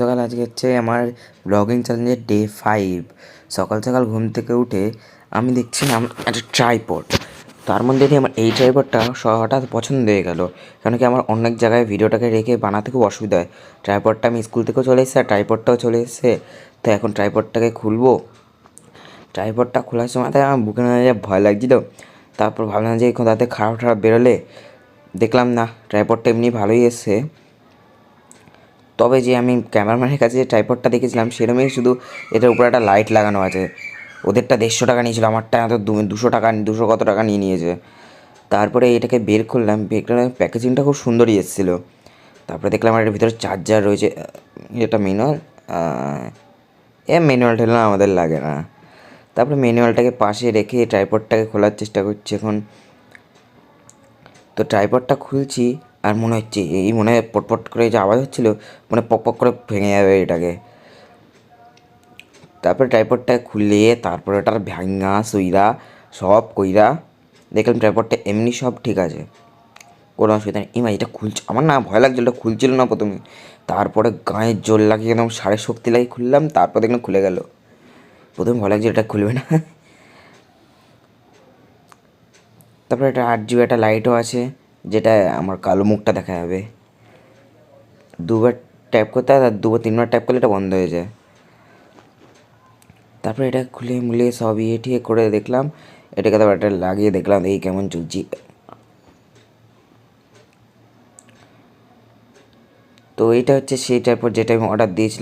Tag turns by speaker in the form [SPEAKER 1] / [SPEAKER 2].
[SPEAKER 1] সকাল আজকে হচ্ছে আমার ব্লগিং চ্যালেঞ্জের ডে 5। সকাল সকাল ঘুম থেকে উঠে আমি দেখছিলাম একটা ট্রাইপড। তার মধ্যে দিয়ে আমার এই ট্রাইপডটা হঠাৎ পছন্দ হয়ে গেল। কেন কি আমার অনেক জায়গায় ভিডিওটাকে রেখে বানাতে খুব অসুবিধা হয়। ট্রাইপডটা আমি স্কুল থেকেও চলে এসেছে আর ট্রাইপডটাও চলে এসেছে। তো এখন ট্রাইপডটাকে খুলবো। ট্রাইপডটা খোলার সময় তাই আমার বুকে না ভয় লাগছিল। তারপর ভাবলাম যে কোথাতে খারাপ খারাপ বেরোলে, দেখলাম না ট্রাইপডটা এমনি ভালোই এসছে। তবে যে আমি ক্যামেরাম্যানের কাছে যে ট্রাইপডটা দেখেছিলাম সেরকমই, শুধু এটার উপরে একটা লাইট লাগানো আছে। ওদেরটা 150 টাকা নিয়েছিল, আমারটা এত 200 টাকা, 200 কত টাকা নিয়ে নিয়েছে। তারপরে এটাকে বের করলাম, বের করে প্যাকেজিংটা খুব সুন্দরই এসেছিলো। তারপরে দেখলাম এটার ভিতরে চার্জার রয়েছে। এটা ম্যানুয়াল, ম্যানুয়াল ঠেলে আমাদের লাগে না। তারপরে ম্যানুয়ালটাকে পাশে রেখে ট্রাইপডটাকে খোলার চেষ্টা করছি এখন। তো ট্রাইপডটা খুলছি আর মনে হচ্ছে মনে হয় পটপট করে যে আওয়াজ হচ্ছিলো, মনে পক পক করে ভেঙে যাবে এটাকে। তারপরে ট্রাইপডটা খুলে তারপরে ওটার ভাঙা সইরা সব কইরা দেখলাম ট্রাইপডটা এমনি সব ঠিক আছে, কোনো অসুবিধা নেই। এমা এটা খুলছে, আমার না ভয় লাগছিল, এটা খুলছিল না প্রথমে। তারপরে গায়ে জোর লাগিয়ে একদম সাড়ে শক্তি লাগিয়ে খুললাম, তারপর দেখলাম খুলে গেল। প্রথমে ভয় লাগছিল এটা খুলবে না। তারপরে একটা 8 GB একটা লাইটও আছে, যেটা আমার কালো মুখটা দেখা যাবে। দুবার ট্যাপ করতে হয়, আর 2-3বার ট্যাপ করলে এটা বন্ধ হয়ে যায়। তারপরে এটা খুলে মুলে সব ঠিয়ে করে দেখলাম, এটাকে তারপর এটা লাগিয়ে দেখলাম এই কেমন চলছি। তো এইটা হচ্ছে সেই ট্রাইপড যেটা আমি অর্ডার দিয়েছিলাম।